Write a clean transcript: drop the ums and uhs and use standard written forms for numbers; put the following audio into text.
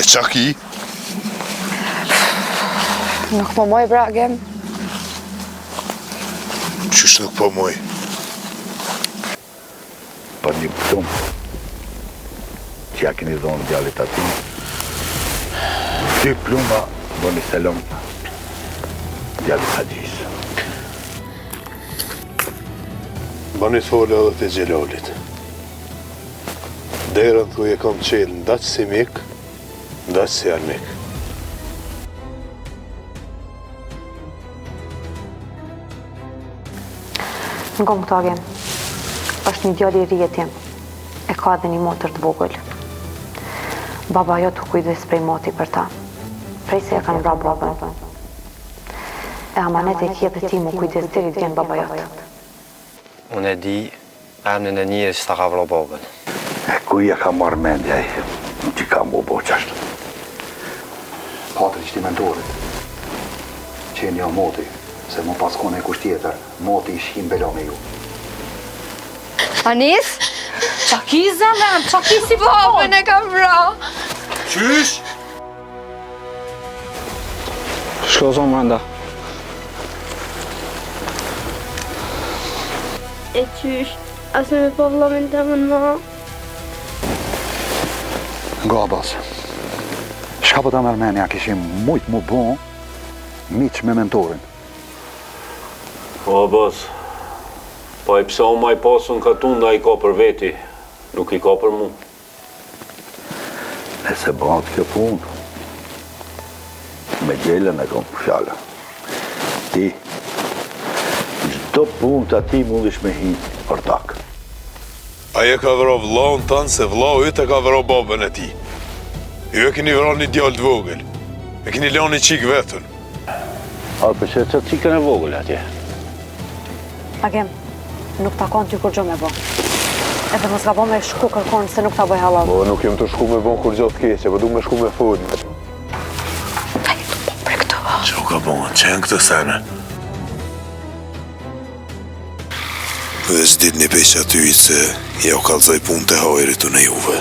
E qa ki? Nuk po moj, Bragem. Qysh nuk po moj? Për një pëtum që ja keni dhonë djallit ati, 2 pluma bëni selam djallit Haxhis. Bani thole edhe të Gjelalit. Derën thu e kam qelë ndaq si mik, ndaq si armik. Në kom këto, Agem. Është një djalli i rjetjem. E ka edhe një motër të vogël. Baba jo të kujdes prej moti për ta. Prej se e kanë vra babën. E amanet e kje dhe ti mu kujdes deri t'vjen baba jotë. Unë e di emnin e njëri që ta ka vra babën. E kuja ka marrë mendja i, që ka mu bo qashtë. Patri që ti mentorit, që e një moti, se mu pas kone e kusht tjetër, moti i shkim bela me ju. Anis? Qaki zemën, qaki si babën e kam vra. Qysh? Shko zonë mrenda. E qysh, asë me po vlomin të më ma. Nga Abbas, shka po ta mërmenja kishim mujt mu bon, miq me mentorin. O, Abbas, pa i psa ma i pasun ka tunda i ka për veti, nuk i ka për mu. Nëse bëhat kjo punë, me gjellën e kom fjallë. Ti, çdo punë të ati mundish me hi për tak. Aje ka vëro vllaun tanë se vllau yt e ka vëro babën e ti. Ju e keni vëro një djallë të vogël. E keni lënë një qik vetën. A përse që cikën e vogël atje? Agem, nuk takon ty kur gjo me bo. Edhe mos ga bo me shku kërkon se nuk ta bëj halal. Po nuk jem të shku me bon kur gjatë keqe, po du me shku me fund. Ta jetu po për këto. Që u ka bon, qenë këtë sene? Dhe s'dit një peqa ty se ja u kalzoj punë të hajrit të në juve.